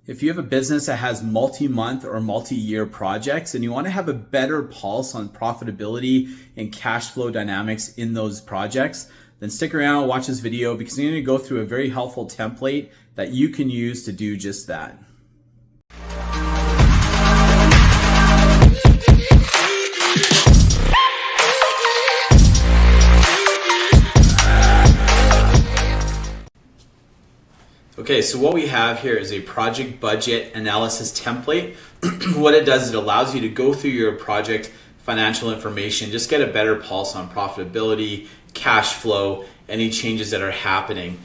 If you have a business that has multi-month or multi-year projects and you want to have a better pulse on profitability and cash flow dynamics in those projects, then stick around and watch this video because I'm going to go through a very helpful template that you can use to do just that. Okay, so what we have here is a project budget analysis template. What it does is it allows you to go through your project financial information, just get a better pulse on profitability, cash flow, any changes that are happening.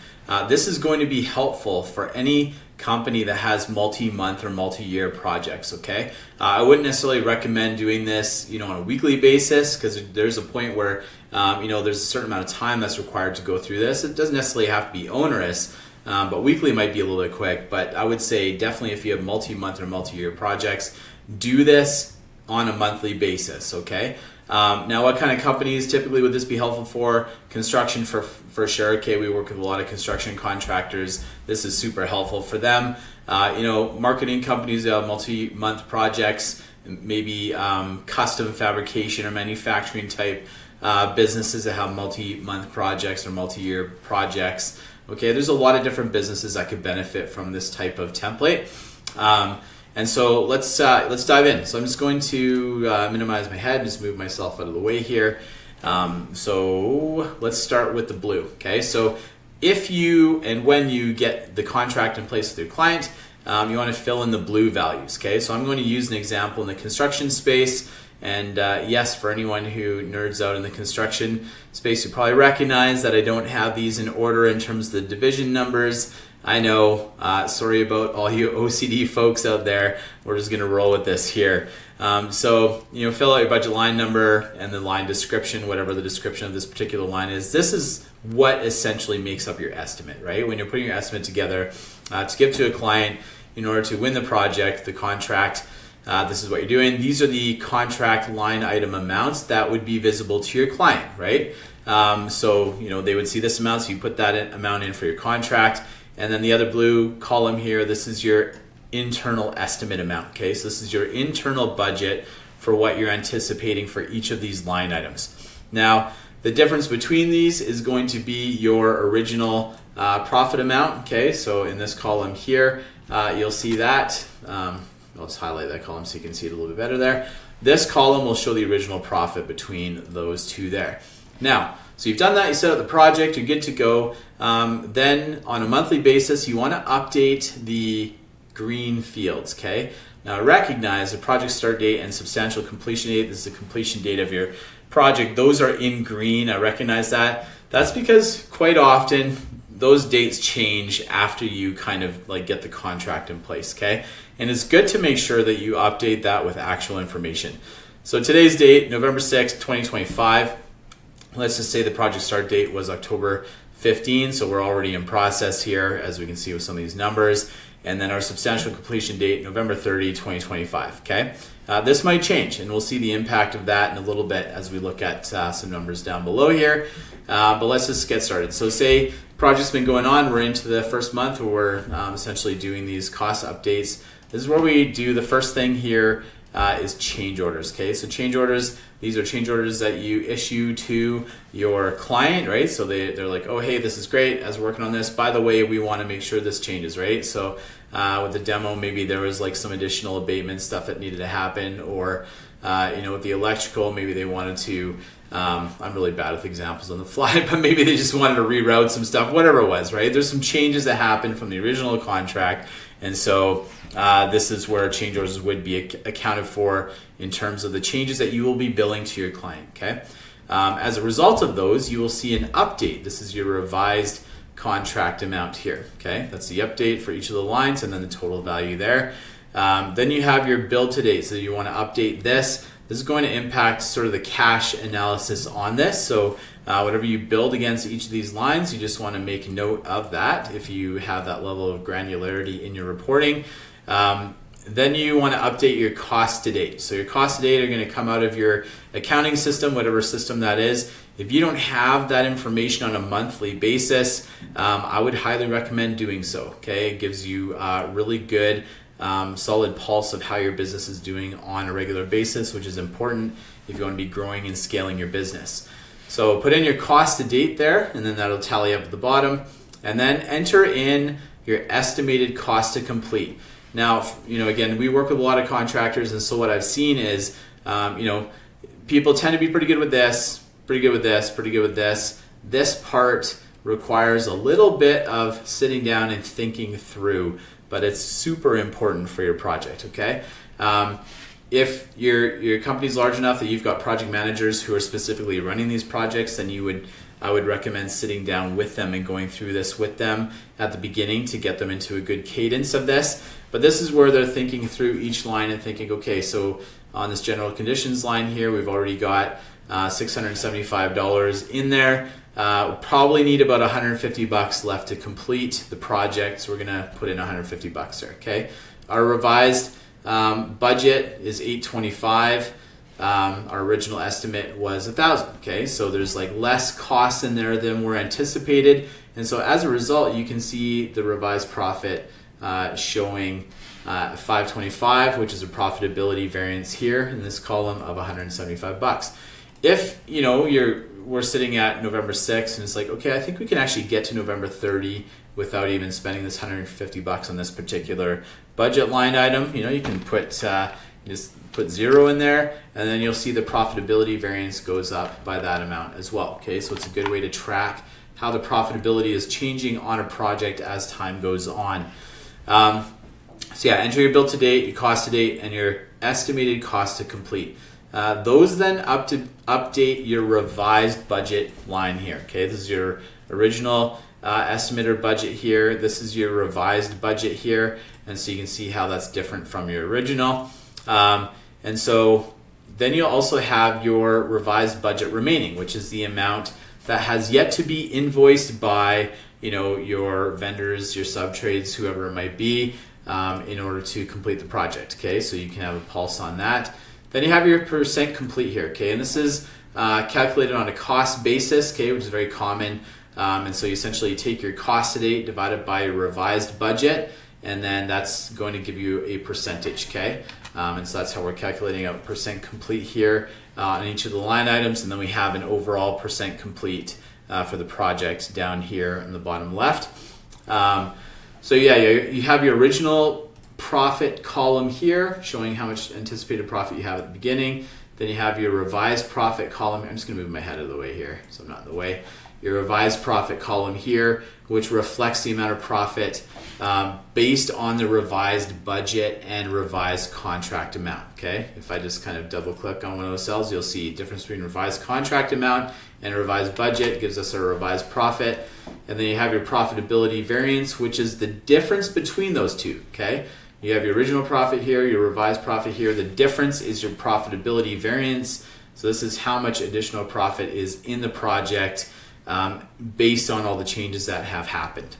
This is going to be helpful for any company that has multi-month or multi-year projects, okay? I wouldn't necessarily recommend doing this, on a weekly basis because there's a point where, there's a certain amount of time that's required to go through this. It doesn't necessarily have to be onerous. But weekly might be a little bit quick, but I would say definitely if you have multi-month or multi-year projects, do this on a monthly basis, okay? Now, what kind of companies typically would this be helpful for? Construction for sure. Okay, we work with a lot of construction contractors. This is super helpful for them. Marketing companies that have multi-month projects, maybe custom fabrication or manufacturing type businesses that have multi-month projects or multi-year projects. Okay, there's a lot of different businesses that could benefit from this type of template. And so let's dive in. So I'm just going to minimize my head, just move myself out of the way here. So let's start with the blue. Okay, so if you and when you get the contract in place with your client, you want to fill in the blue values. Okay, so I'm going to use an example in the construction space. And yes, for anyone who nerds out in the construction space, you probably recognize that I don't have these in order in terms of the division numbers. I know, sorry about all you OCD folks out there. We're just gonna roll with this here. So fill out your budget line number and the line description, whatever the description of this particular line is. This is what essentially makes up your estimate, right? When you're putting your estimate together to give to a client in order to win the project, the contract, this is what you're doing. These are the contract line item amounts that would be visible to your client, right? So they would see this amount, so you put that amount in for your contract. And then the other blue column here, this is your internal estimate amount, okay? So this is your internal budget for what you're anticipating for each of these line items. Now, the difference between these is going to be your original profit amount, okay? So in this column here, you'll see that. I'll just highlight that column so you can see it a little bit better there. This column will show the original profit between those two there. Now, so you've done that, you set up the project, you're good to go. Then on a monthly basis, you want to update the green fields, okay? Now recognize the project start date and substantial completion date. This is the completion date of your project. Those are in green, I recognize that. That's because quite often those dates change after you kind of get the contract in place, okay? And it's good to make sure that you update that with actual information. So today's date, November 6th, 2025. Let's just say the project start date was October 15, so we're already in process here, as we can see with some of these numbers. And then our substantial completion date, November 30, 2025, okay? This might change, and we'll see the impact of that in a little bit as we look at some numbers down below here. But let's just get started. So say project's been going on, we're into the first month where we're essentially doing these cost updates. This is where we do the first thing here is change orders, okay? So change orders, these are change orders that you issue to your client, right? So they're like, oh, hey, this is great, as we're working on this. By the way, we want to make sure this changes, right? So with the demo, maybe there was some additional abatement stuff that needed to happen, or with the electrical, maybe they wanted to, I'm really bad with examples on the fly, but maybe they just wanted to reroute some stuff, whatever it was, right? There's some changes that happened from the original contract, and so this is where change orders would be accounted for in terms of the changes that you will be billing to your client, okay? As a result of those, you will see an update. This is your revised contract amount here, okay? That's the update for each of the lines and then the total value there. Then you have your bill to date, so you want to update this. This is going to impact sort of the cash analysis on this. So whatever you build against each of these lines, you just want to make note of that if you have that level of granularity in your reporting. Then you want to update your cost to date. So your cost to date are going to come out of your accounting system, whatever system that is, If you don't have that information on a monthly basis, I would highly recommend doing so. Okay, it gives you a really good solid pulse of how your business is doing on a regular basis, which is important if you want to be growing and scaling your business. So put in your cost to date there, and then that'll tally up at the bottom, and then enter in your estimated cost to complete. Now, again, we work with a lot of contractors, and so what I've seen is, people tend to be pretty good with this, pretty good with this, pretty good with this. This part requires a little bit of sitting down and thinking through, but it's super important for your project, okay? If your company's large enough that you've got project managers who are specifically running these projects, then I would recommend sitting down with them and going through this with them at the beginning to get them into a good cadence of this. But this is where they're thinking through each line and thinking, okay, so on this general conditions line here, we've already got $675 in there. We'll probably need about $150 left to complete the project, so we're gonna put in $150 there, okay? Our revised budget is $825. Our original estimate was $1,000. Okay, so there's like less costs in there than were anticipated, and so as a result, you can see the revised profit showing $525, which is a profitability variance here in this column of $175. If we're sitting at November 6th and it's like, okay, I think we can actually get to November 30 without even spending this $150 on this particular budget line item. You can put just put 0 in there, and then you'll see the profitability variance goes up by that amount as well. Okay, so it's a good way to track how the profitability is changing on a project as time goes on. So yeah, enter your build to date, your cost to date, and your estimated cost to complete. Those then update your revised budget line here. Okay, this is your original estimate or budget here. This is your revised budget here, and so you can see how that's different from your original. And so then you'll also have your revised budget remaining, which is the amount that has yet to be invoiced by your vendors, your subtrades, whoever it might be, in order to complete the project. Okay, so you can have a pulse on that. Then you have your percent complete here. Okay, and this is calculated on a cost basis. Okay, which is very common. And so you essentially take your cost to date divided by your revised budget, and then that's going to give you a percentage. Okay, and so that's how we're calculating a percent complete here on each of the line items, and then we have an overall percent complete for the project down here in the bottom left. So yeah, you have your original profit column here showing how much anticipated profit you have at the beginning. Then you have your revised profit column. I'm just going to move my head out of the way here so I'm not in the way. Your revised profit column here, which reflects the amount of profit based on the revised budget and revised contract amount. Okay, if I just kind of double click on one of those cells, you'll see the difference between revised contract amount and revised budget gives us a revised profit. And then you have your profitability variance, which is the difference between those two. Okay, you have your original profit here, your revised profit here. The difference is your profitability variance. So this is how much additional profit is in the project based on all the changes that have happened.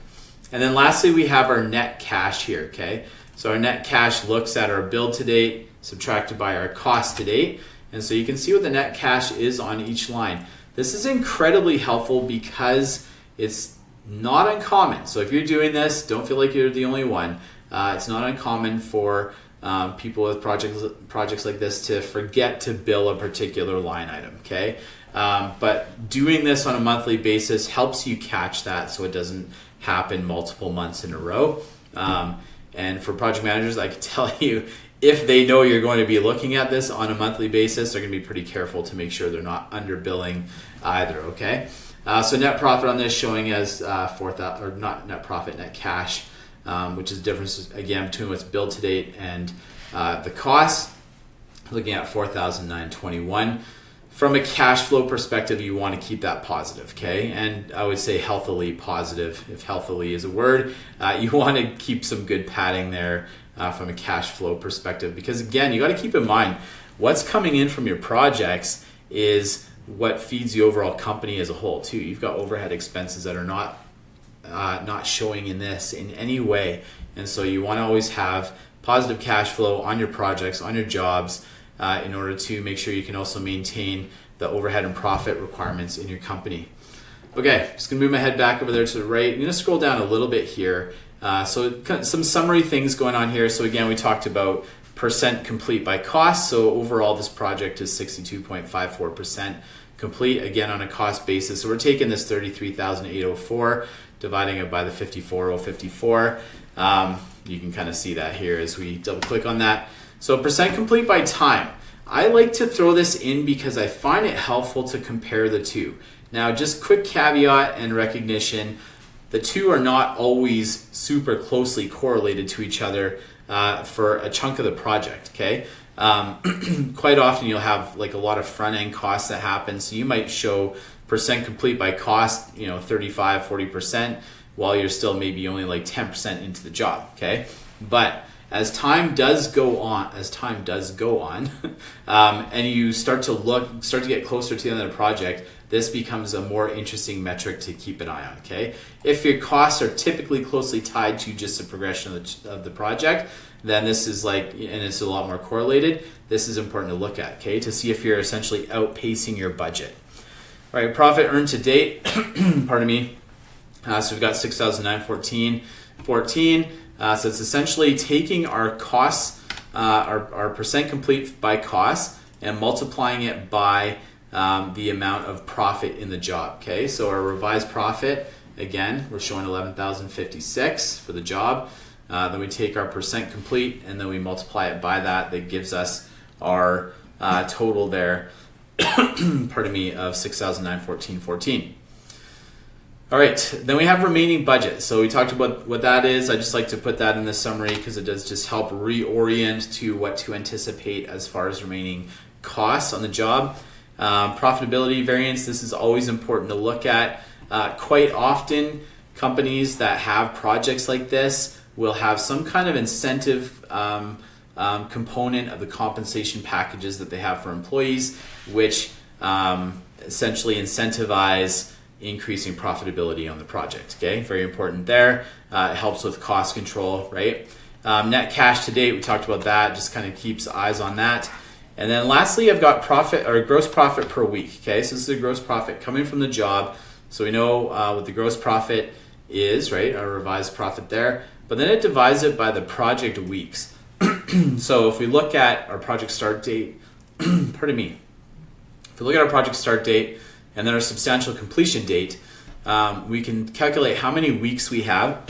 And then lastly, we have our net cash here. Okay, so our net cash looks at our build to date subtracted by our cost to date, and so you can see what the net cash is on each line. This is incredibly helpful because it's not uncommon. So if you're doing this, don't feel like you're the only one. It's not uncommon for people with projects like this to forget to bill a particular line item. Okay, but doing this on a monthly basis helps you catch that so it doesn't happen multiple months in a row. And for project managers, I can tell you, if they know you're going to be looking at this on a monthly basis, they're going to be pretty careful to make sure they're not underbilling either. Okay, so net profit on this showing as not net profit, net cash, which is the difference again between what's billed to date and the cost. Looking at $4,921. From a cash flow perspective, you want to keep that positive, okay? And I would say healthily positive, if healthily is a word. You want to keep some good padding there from a cash flow perspective, because again, you got to keep in mind what's coming in from your projects is what feeds the overall company as a whole too. You've got overhead expenses that are not showing in this in any way, and so you want to always have positive cash flow on your projects, on your jobs, in order to make sure you can also maintain the overhead and profit requirements in your company. Okay, just gonna move my head back over there to the right. I'm gonna scroll down a little bit here. So some summary things going on here. So again, we talked about percent complete by cost. So overall, this project is 62.54% complete, again on a cost basis. So we're taking this 33,804, dividing it by the 54,054. You can kind of see that here as we double click on that. So percent complete by time. I like to throw this in because I find it helpful to compare the two. Now, just quick caveat and recognition, the two are not always super closely correlated to each other for a chunk of the project, okay? Quite often you'll have like a lot of front end costs that happen. So you might show percent complete by cost, 35, 40%, while you're still maybe only like 10% into the job, okay? But as time does go on, and you start to get closer to the end of the project, this becomes a more interesting metric to keep an eye on, okay? If your costs are typically closely tied to just the progression of the project, then this is and it's a lot more correlated, this is important to look at, okay? To see if you're essentially outpacing your budget. All right, profit earned to date, pardon me. So we've got 6,914. So it's essentially taking our costs, our percent complete by cost, and multiplying it by the amount of profit in the job. Okay, so our revised profit, again, we're showing 11,056 for the job. Then we take our percent complete and then we multiply it by that. That gives us our total there, pardon me, of 6,914.14. All right, then we have remaining budget. So we talked about what that is. I just like to put that in the summary because it does just help reorient to what to anticipate as far as remaining costs on the job. Profitability variance, this is always important to look at. Quite often, companies that have projects like this will have some kind of incentive component of the compensation packages that they have for employees, which essentially incentivize increasing profitability on the project. Okay, very important there. It helps with cost control, right? Net cash to date, we talked about that, just kind of keeps eyes on that. And then lastly, I've got profit or gross profit per week. Okay, so this is the gross profit coming from the job. So we know what the gross profit is, right? Our revised profit there. But then it divides it by the project weeks. So if we look at our project start date, pardon me. If we look at our project start date and then our substantial completion date, we can calculate how many weeks we have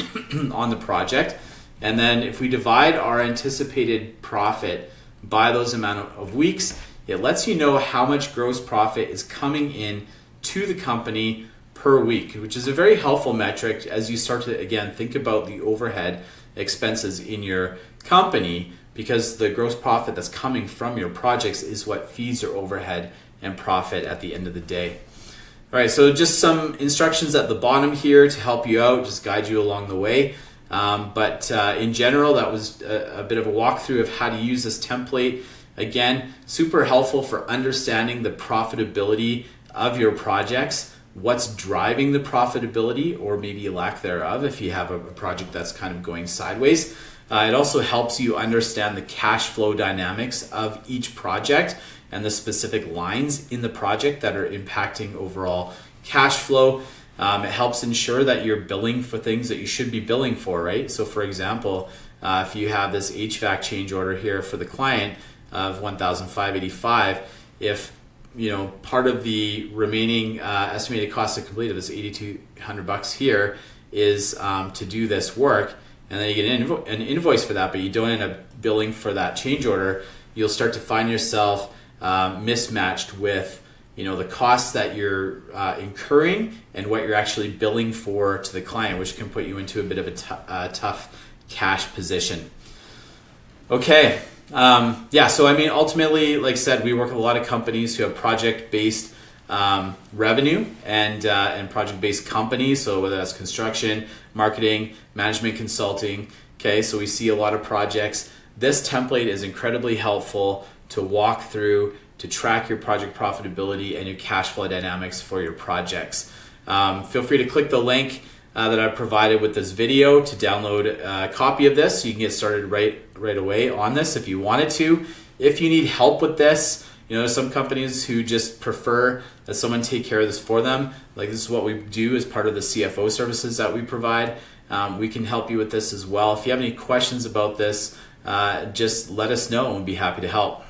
on the project. And then if we divide our anticipated profit by those amount of weeks, it lets you know how much gross profit is coming in to the company per week, which is a very helpful metric as you start to, again, think about the overhead expenses in your company, because the gross profit that's coming from your projects is what feeds your overhead and profit at the end of the day. All right, so just some instructions at the bottom here to help you out, just guide you along the way. But in general, that was a bit of a walkthrough of how to use this template. Again, super helpful for understanding the profitability of your projects, what's driving the profitability or maybe a lack thereof if you have a project that's kind of going sideways. It also helps you understand the cash flow dynamics of each project and the specific lines in the project that are impacting overall cash flow. It helps ensure that you're billing for things that you should be billing for, right? So for example, if you have this HVAC change order here for the client of $1,585, if part of the remaining estimated cost to complete of this $8,200 here is to do this work, and then you get an invoice for that, but you don't end up billing for that change order, you'll start to find yourself mismatched with the costs that you're incurring and what you're actually billing for to the client, which can put you into a bit of a tough cash position. Okay, so I mean, ultimately, like I said, we work with a lot of companies who have project-based revenue and project-based companies. So whether that's construction, marketing, management consulting. Okay, so we see a lot of projects. This template is incredibly helpful to walk through, to track your project profitability and your cash flow dynamics for your projects. Feel free to click the link that I provided with this video to download a copy of this so you can get started right away on this if you wanted to. If you need help with this, You know, there's some companies who just prefer that someone take care of this for them. Like, this is what we do as part of the CFO services that we provide. We can help you with this as well. If you have any questions about this, just let us know and we'd be happy to help.